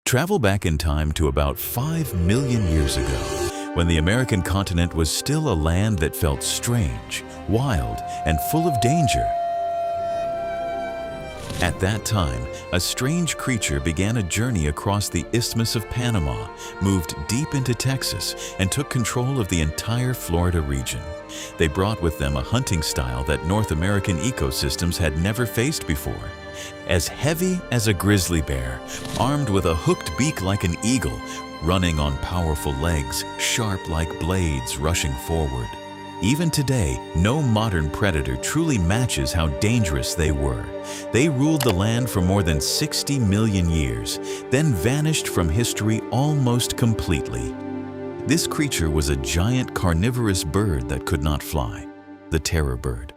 Travel back in time to about 5 million years ago, when the American continent was still a land that felt strange, wild, and full of danger. At that time, a strange creature began a journey across the Isthmus of Panama, moved deep into Texas, and took control of the entire Florida region. They brought with them a hunting style that North American ecosystems had never faced before. As heavy as a grizzly bear, armed with a hooked beak like an eagle, running on powerful legs, sharp like blades rushing forward. Even today, no modern predator truly matches how dangerous they were. They ruled the land for more than 60 million years, then vanished from history almost completely. This creature was a giant carnivorous bird that could not fly, the terror bird.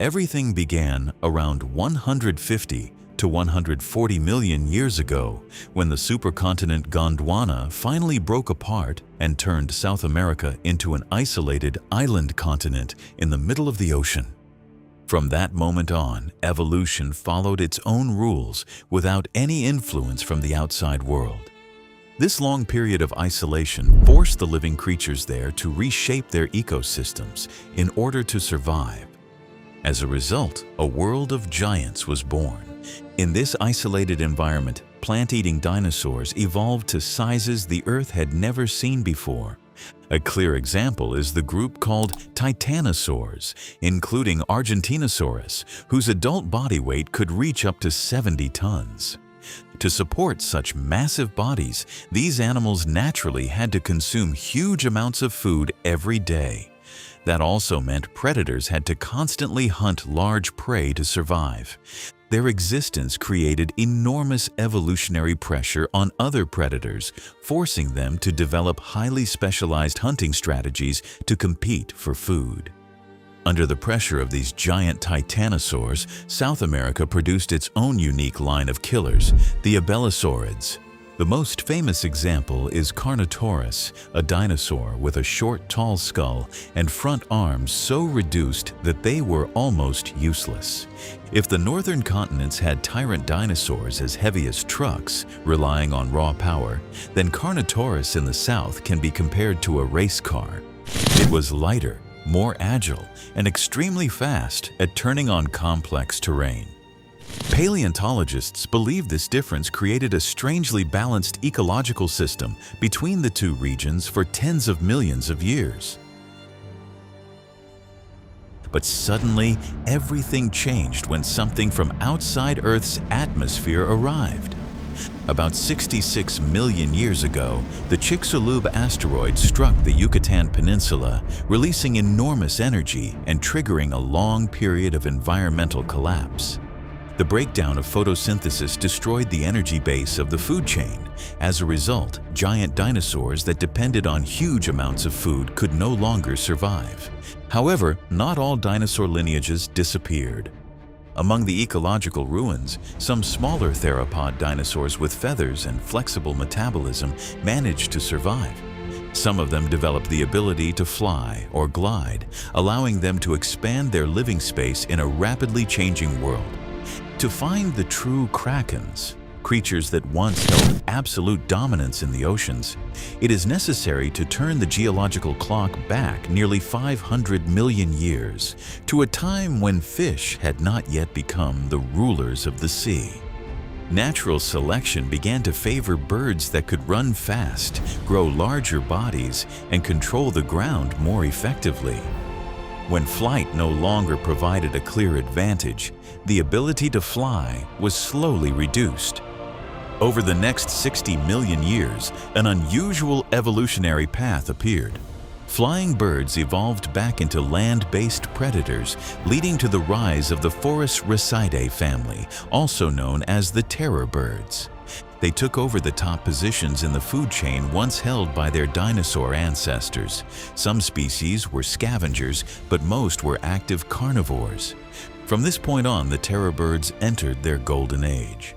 Everything began around 150 to 140 million years ago, when the supercontinent Gondwana finally broke apart and turned South America into an isolated island continent in the middle of the ocean. From that moment on, evolution followed its own rules without any influence from the outside world. This long period of isolation forced the living creatures there to reshape their ecosystems in order to survive. As a result, a world of giants was born. In this isolated environment, plant-eating dinosaurs evolved to sizes the Earth had never seen before. A clear example is the group called titanosaurs, including Argentinosaurus, whose adult body weight could reach up to 70 tons. To support such massive bodies, these animals naturally had to consume huge amounts of food every day. That also meant predators had to constantly hunt large prey to survive. Their existence created enormous evolutionary pressure on other predators, forcing them to develop highly specialized hunting strategies to compete for food. Under the pressure of these giant titanosaurs, South America produced its own unique line of killers, the abelisaurids. The most famous example is Carnotaurus, a dinosaur with a short, tall skull and front arms so reduced that they were almost useless. If the northern continents had tyrant dinosaurs as heavy as trucks, relying on raw power, then Carnotaurus in the south can be compared to a race car. It was lighter, more agile, and extremely fast at turning on complex terrain. Paleontologists believe this difference created a strangely balanced ecological system between the two regions for tens of millions of years. But suddenly, everything changed when something from outside Earth's atmosphere arrived. About 66 million years ago, the Chicxulub asteroid struck the Yucatan Peninsula, releasing enormous energy and triggering a long period of environmental collapse. The breakdown of photosynthesis destroyed the energy base of the food chain. As a result, giant dinosaurs that depended on huge amounts of food could no longer survive. However, not all dinosaur lineages disappeared. Among the ecological ruins, some smaller theropod dinosaurs with feathers and flexible metabolism managed to survive. Some of them developed the ability to fly or glide, allowing them to expand their living space in a rapidly changing world. To find the true krakens, creatures that once held absolute dominance in the oceans, it is necessary to turn the geological clock back nearly 500 million years to a time when fish had not yet become the rulers of the sea. Natural selection began to favor birds that could run fast, grow larger bodies, and control the ground more effectively. When flight no longer provided a clear advantage, the ability to fly was slowly reduced. Over the next 60 million years, an unusual evolutionary path appeared. Flying birds evolved back into land-based predators, leading to the rise of the Forest-Ricidae family, also known as the terror birds. They took over the top positions in the food chain once held by their dinosaur ancestors. Some species were scavengers, but most were active carnivores. From this point on, the terror birds entered their golden age.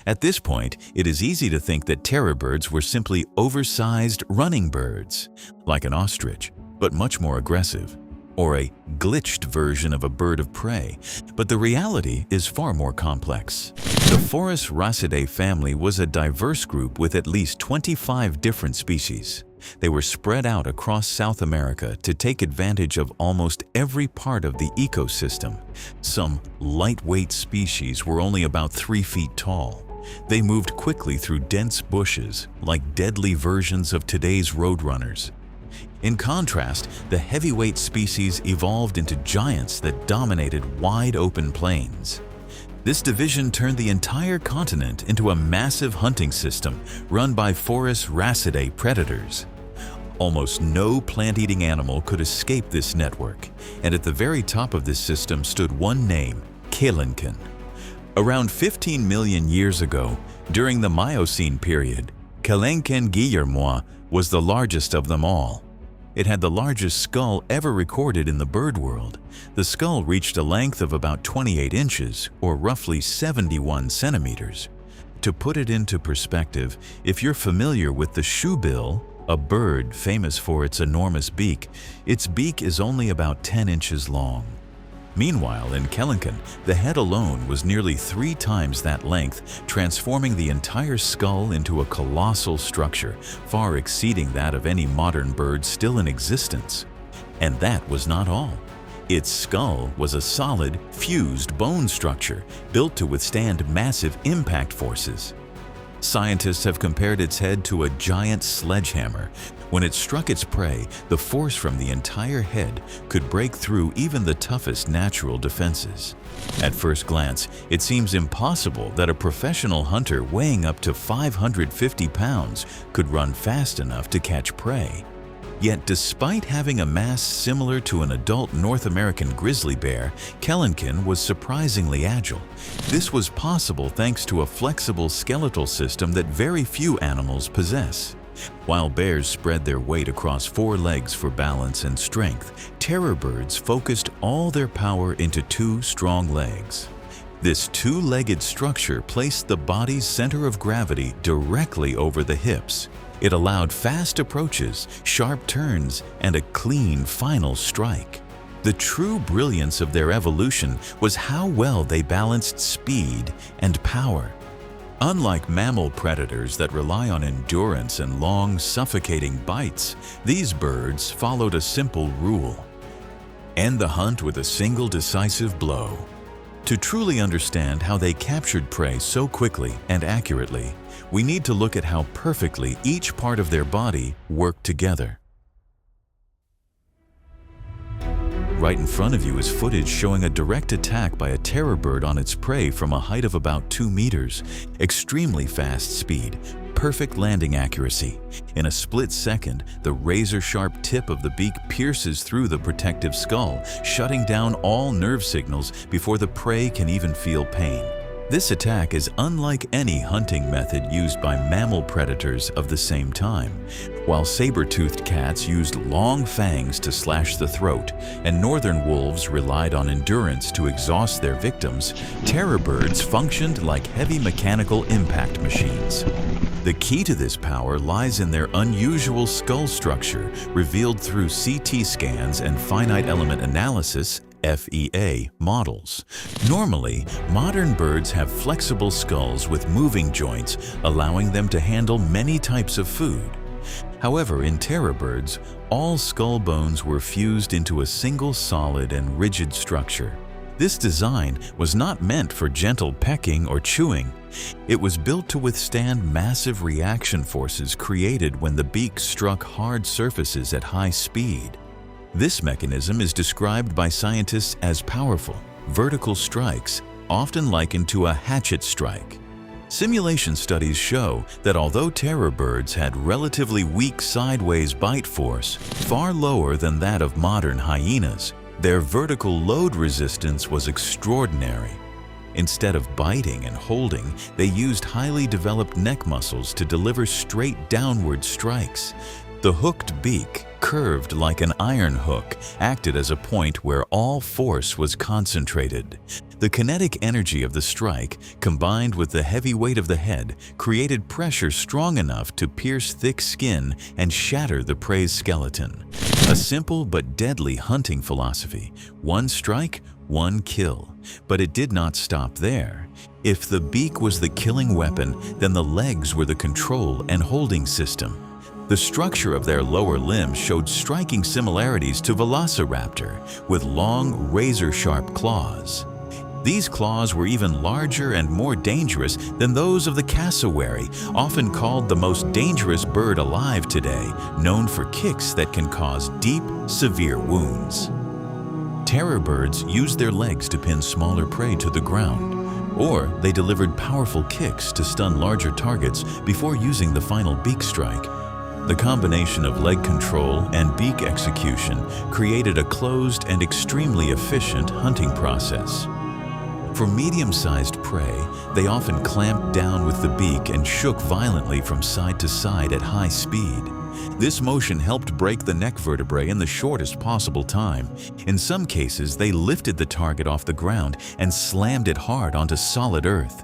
At this point, it is easy to think that terror birds were simply oversized running birds, like an ostrich, but much more aggressive. or a glitched version of a bird of prey, but the reality is far more complex. The Resurrects family was a diverse group with at least 25 different species. They were spread out across South America to take advantage of almost every part of the ecosystem. Some lightweight species were only about 3 feet tall. They moved quickly through dense bushes, like deadly versions of today's roadrunners. In contrast, the heavyweight species evolved into giants that dominated wide-open plains. This division turned the entire continent into a massive hunting system run by Resurrects predators. Almost no plant-eating animal could escape this network, and at the very top of this system stood one name, Catastrophic. Around 15 million years ago, during the Miocene period, Catastrophic was the largest of them all. It had the largest skull ever recorded in the bird world. The skull reached a length of about 28 inches, or roughly 71 centimeters. To put it into perspective, if you're familiar with the shoebill, a bird famous for its enormous beak is only about 10 inches long. Meanwhile, in Catastrophic, the head alone was nearly 3 times that length, transforming the entire skull into a colossal structure, far exceeding that of any modern bird still in existence. And that was not all. Its skull was a solid, fused bone structure built to withstand massive impact forces. Scientists have compared its head to a giant sledgehammer. When it struck its prey, the force from the entire head could break through even the toughest natural defenses. At first glance, it seems impossible that a professional hunter weighing up to 550 pounds could run fast enough to catch prey. Yet despite having a mass similar to an adult North American grizzly bear, Catastrophic was surprisingly agile. This was possible thanks to a flexible skeletal system that very few animals possess. While bears spread their weight across 4 legs for balance and strength, terror birds focused all their power into 2 strong legs. This 2-legged structure placed the body's center of gravity directly over the hips. It allowed fast approaches, sharp turns, and a clean final strike. The true brilliance of their evolution was how well they balanced speed and power. Unlike mammal predators that rely on endurance and long, suffocating bites, these birds followed a simple rule: end the hunt with a single decisive blow. To truly understand how they captured prey so quickly and accurately, we need to look at how perfectly each part of their body worked together. Right in front of you is footage showing a direct attack by a terror bird on its prey from a height of about 2 meters. Extremely fast speed, perfect landing accuracy. In a split second, the razor-sharp tip of the beak pierces through the protective skull, shutting down all nerve signals before the prey can even feel pain. This attack is unlike any hunting method used by mammal predators of the same time. While saber-toothed cats used long fangs to slash the throat, and northern wolves relied on endurance to exhaust their victims, terror birds functioned like heavy mechanical impact machines. The key to this power lies in their unusual skull structure, revealed through CT scans and finite element analysis (FEA) models. Normally, modern birds have flexible skulls with moving joints, allowing them to handle many types of food. However, in terror birds, all skull bones were fused into a single solid and rigid structure. This design was not meant for gentle pecking or chewing. It was built to withstand massive reaction forces created when the beak struck hard surfaces at high speed. This mechanism is described by scientists as powerful, vertical strikes, often likened to a hatchet strike. Simulation studies show that although terror birds had relatively weak sideways bite force, far lower than that of modern hyenas, their vertical load resistance was extraordinary. Instead of biting and holding, they used highly developed neck muscles to deliver straight downward strikes. The hooked beak, curved like an iron hook, acted as a point where all force was concentrated. The kinetic energy of the strike, combined with the heavy weight of the head, created pressure strong enough to pierce thick skin and shatter the prey's skeleton. A simple but deadly hunting philosophy: one strike, one kill. But it did not stop there. If the beak was the killing weapon, then the legs were the control and holding system. The structure of their lower limbs showed striking similarities to Velociraptor, with long, razor-sharp claws. These claws were even larger and more dangerous than those of the cassowary, often called the most dangerous bird alive today, known for kicks that can cause deep, severe wounds. Terror birds used their legs to pin smaller prey to the ground, or they delivered powerful kicks to stun larger targets before using the final beak strike. The combination of leg control and beak execution created a closed and extremely efficient hunting process. For medium-sized prey, they often clamped down with the beak and shook violently from side to side at high speed. This motion helped break the neck vertebrae in the shortest possible time. In some cases, they lifted the target off the ground and slammed it hard onto solid earth.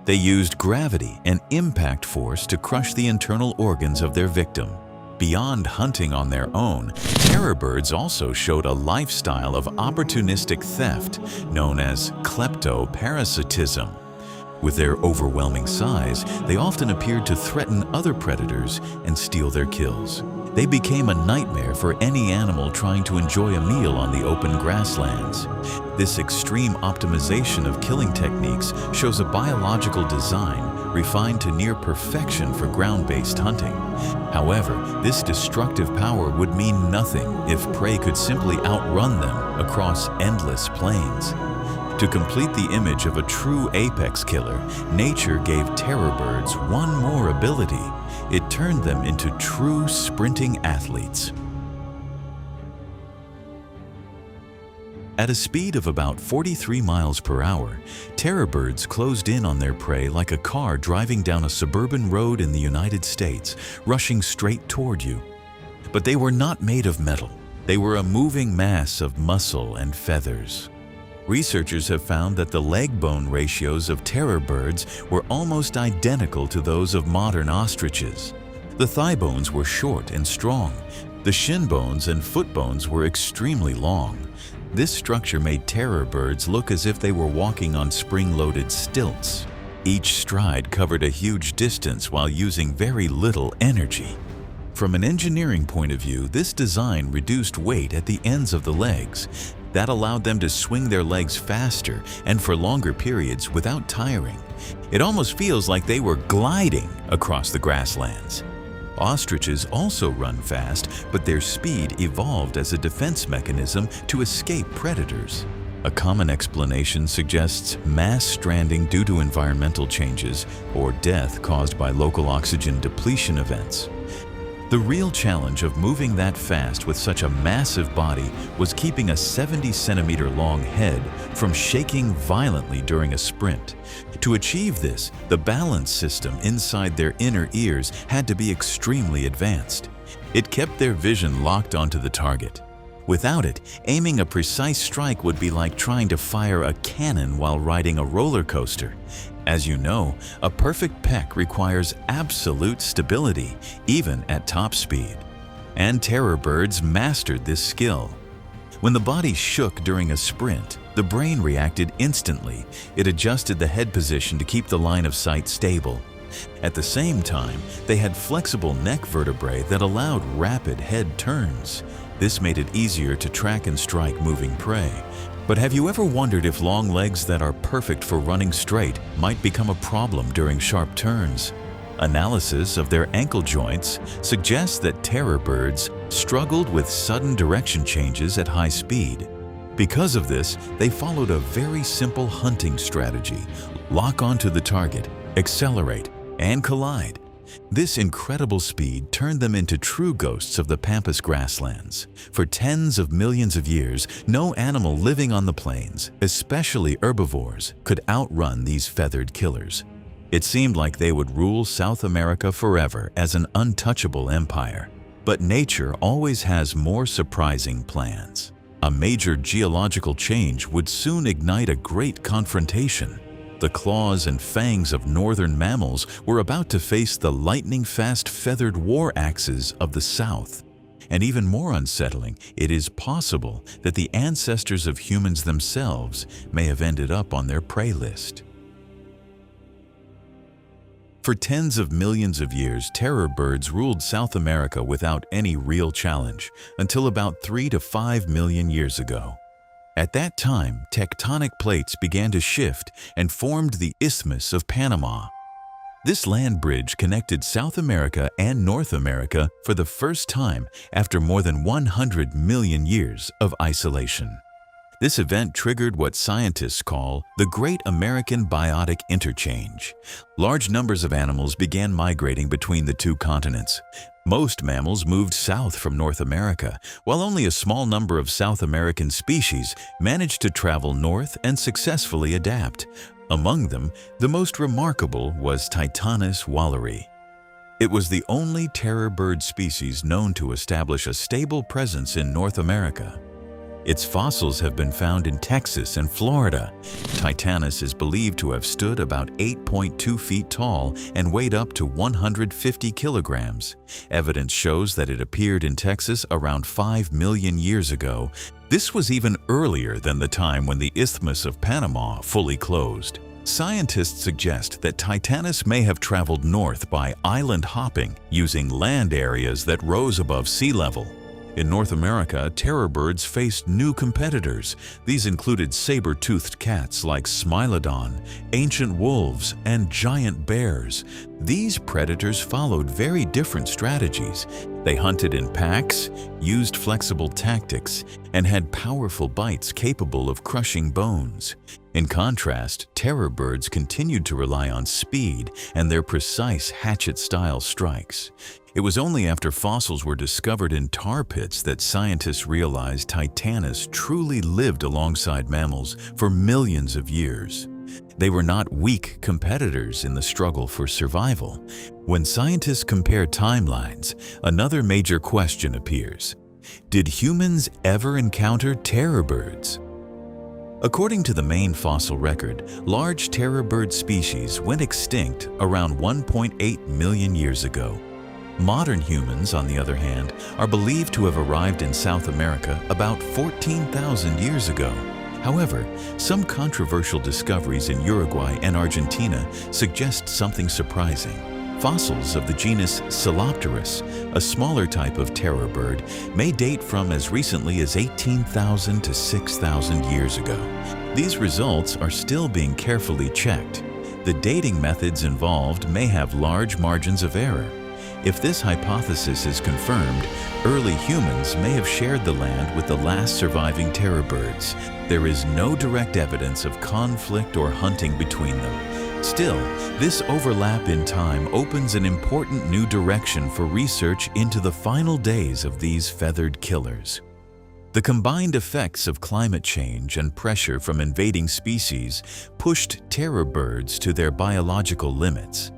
They used gravity and impact force to crush the internal organs of their victim. Beyond hunting on their own, terror birds also showed a lifestyle of opportunistic theft known as kleptoparasitism. With their overwhelming size, they often appeared to threaten other predators and steal their kills. They became a nightmare for any animal trying to enjoy a meal on the open grasslands. This extreme optimization of killing techniques shows a biological design refined to near perfection for ground-based hunting. However, this destructive power would mean nothing if prey could simply outrun them across endless plains. To complete the image of a true apex killer, nature gave terror birds one more ability. It turned them into true sprinting athletes. At a speed of about 43 miles per hour, terror birds closed in on their prey like a car driving down a suburban road in the United States, rushing straight toward you. But they were not made of metal. They were a moving mass of muscle and feathers. Researchers have found that the leg bone ratios of terror birds were almost identical to those of modern ostriches. The thigh bones were short and strong. The shin bones and foot bones were extremely long. This structure made terror birds look as if they were walking on spring-loaded stilts. Each stride covered a huge distance while using very little energy. From an engineering point of view, this design reduced weight at the ends of the legs. That allowed them to swing their legs faster and for longer periods without tiring. It almost feels like they were gliding across the grasslands. Ostriches also run fast, but their speed evolved as a defense mechanism to escape predators. A common explanation suggests mass stranding due to environmental changes or death caused by local oxygen depletion events. The real challenge of moving that fast with such a massive body was keeping a 70-centimeter long head from shaking violently during a sprint. To achieve this, the balance system inside their inner ears had to be extremely advanced. It kept their vision locked onto the target. Without it, aiming a precise strike would be like trying to fire a cannon while riding a roller coaster. As you know, a perfect peck requires absolute stability, even at top speed. And terror birds mastered this skill. When the body shook during a sprint, the brain reacted instantly. It adjusted the head position to keep the line of sight stable. At the same time, they had flexible neck vertebrae that allowed rapid head turns. This made it easier to track and strike moving prey. But have you ever wondered if long legs that are perfect for running straight might become a problem during sharp turns? Analysis of their ankle joints suggests that terror birds struggled with sudden direction changes at high speed. Because of this, they followed a very simple hunting strategy: lock onto the target, accelerate, and collide. This incredible speed turned them into true ghosts of the pampas grasslands. For tens of millions of years, no animal living on the plains, especially herbivores, could outrun these feathered killers. It seemed like they would rule South America forever as an untouchable empire. But nature always has more surprising plans. A major geological change would soon ignite a great confrontation. The claws and fangs of northern mammals were about to face the lightning-fast feathered war axes of the south. And even more unsettling, it is possible that the ancestors of humans themselves may have ended up on their prey list. For tens of millions of years, terror birds ruled South America without any real challenge, until about 3 to 5 million years ago. At that time, tectonic plates began to shift and formed the Isthmus of Panama. This land bridge connected South America and North America for the first time after more than 100 million years of isolation. This event triggered what scientists call the Great American Biotic Interchange. Large numbers of animals began migrating between the two continents. Most mammals moved south from North America, while only a small number of South American species managed to travel north and successfully adapt. Among them, the most remarkable was Titanus walleri. It was the only terror bird species known to establish a stable presence in North America. Its fossils have been found in Texas and Florida. Titanus is believed to have stood about 8.2 feet tall and weighed up to 150 kilograms. Evidence shows that it appeared in Texas around 5 million years ago. This was even earlier than the time when the Isthmus of Panama fully closed. Scientists suggest that Titanus may have traveled north by island hopping using land areas that rose above sea level. In North America, terror birds faced new competitors. These included saber-toothed cats like Smilodon, ancient wolves, and giant bears. These predators followed very different strategies. They hunted in packs, used flexible tactics, and had powerful bites capable of crushing bones. In contrast, terror birds continued to rely on speed and their precise hatchet-style strikes. It was only after fossils were discovered in tar pits that scientists realized Titanus truly lived alongside mammals for millions of years. They were not weak competitors in the struggle for survival. When scientists compare timelines, another major question appears. Did humans ever encounter terror birds? According to the main fossil record, large terror bird species went extinct around 1.8 million years ago. Modern humans, on the other hand, are believed to have arrived in South America about 14,000 years ago. However, some controversial discoveries in Uruguay and Argentina suggest something surprising. Fossils of the genus Celopterus, a smaller type of terror bird, may date from as recently as 18,000 to 6,000 years ago. These results are still being carefully checked. The dating methods involved may have large margins of error. If this hypothesis is confirmed, early humans may have shared the land with the last surviving terror birds. There is no direct evidence of conflict or hunting between them. Still, this overlap in time opens an important new direction for research into the final days of these feathered killers. The combined effects of climate change and pressure from invading species pushed terror birds to their biological limits.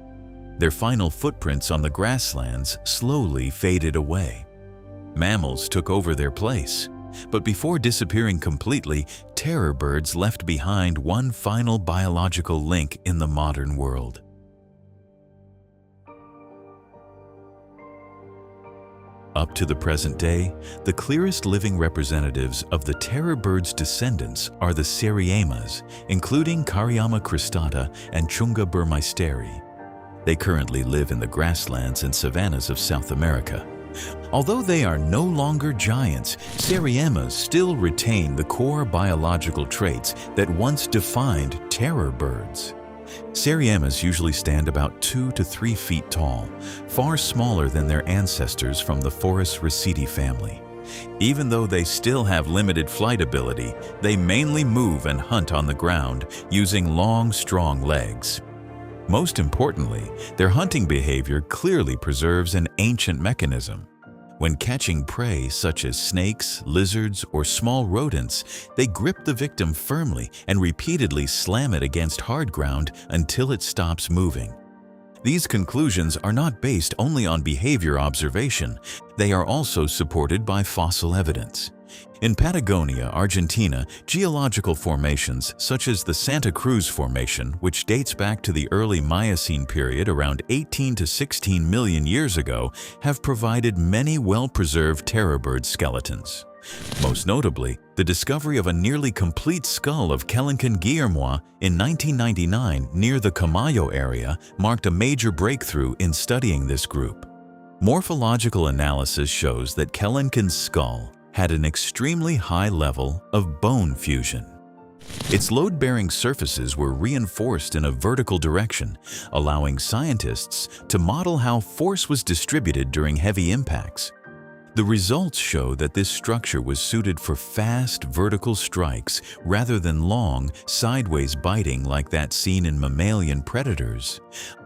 Their final footprints on the grasslands slowly faded away. Mammals took over their place, but before disappearing completely, terror birds left behind one final biological link in the modern world. Up to the present day, the clearest living representatives of the terror bird's descendants are the Seriemas, including Cariama cristata and Chunga burmeisteri. They currently live in the grasslands and savannas of South America. Although they are no longer giants, Seriemas still retain the core biological traits that once defined terror birds. Seriemas usually stand about 2 to 3 feet tall, far smaller than their ancestors from the Forus raceti family. Even though they still have limited flight ability, they mainly move and hunt on the ground using long, strong legs. Most importantly, their hunting behavior clearly preserves an ancient mechanism. When catching prey such as snakes, lizards, or small rodents, they grip the victim firmly and repeatedly slam it against hard ground until it stops moving. These conclusions are not based only on behavior observation, they are also supported by fossil evidence. In Patagonia, Argentina, geological formations such as the Santa Cruz Formation, which dates back to the early Miocene period around 18 to 16 million years ago, have provided many well-preserved terror bird skeletons. Most notably, the discovery of a nearly complete skull of Kelencan guillermois in 1999 near the Camayo area marked a major breakthrough in studying this group. Morphological analysis shows that Kelencan's skull had an extremely high level of bone fusion. Its load-bearing surfaces were reinforced in a vertical direction, allowing scientists to model how force was distributed during heavy impacts. The results show that this structure was suited for fast vertical strikes rather than long, sideways biting like that seen in mammalian predators.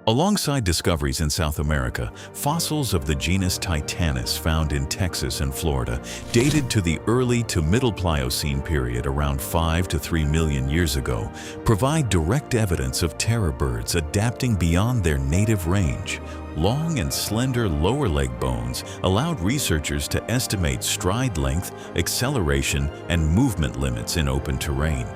Alongside discoveries in South America, fossils of the genus Titanus found in Texas and Florida, dated to the early to middle Pliocene period around 5 to 3 million years ago, provide direct evidence of terror birds adapting beyond their native range. Long and slender lower leg bones allowed researchers to estimate stride length, acceleration, and movement limits in open terrain.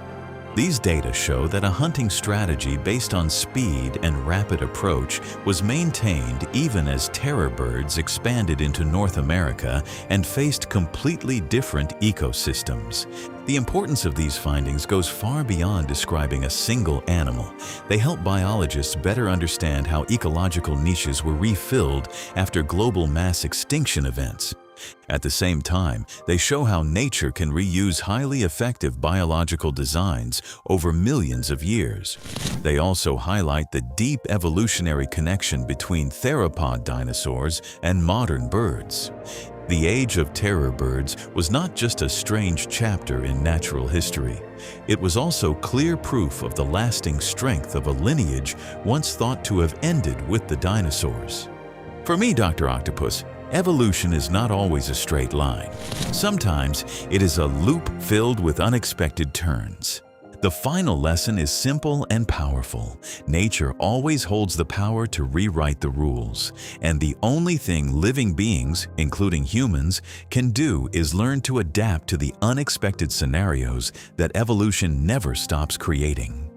These data show that a hunting strategy based on speed and rapid approach was maintained even as terror birds expanded into North America and faced completely different ecosystems. The importance of these findings goes far beyond describing a single animal. They help biologists better understand how ecological niches were refilled after global mass extinction events. At the same time, they show how nature can reuse highly effective biological designs over millions of years. They also highlight the deep evolutionary connection between theropod dinosaurs and modern birds. The age of terror birds was not just a strange chapter in natural history. It was also clear proof of the lasting strength of a lineage once thought to have ended with the dinosaurs. For me, Dr. Octopus, evolution is not always a straight line. Sometimes it is a loop filled with unexpected turns. The final lesson is simple and powerful. Nature always holds the power to rewrite the rules, and the only thing living beings, including humans, can do is learn to adapt to the unexpected scenarios that evolution never stops creating.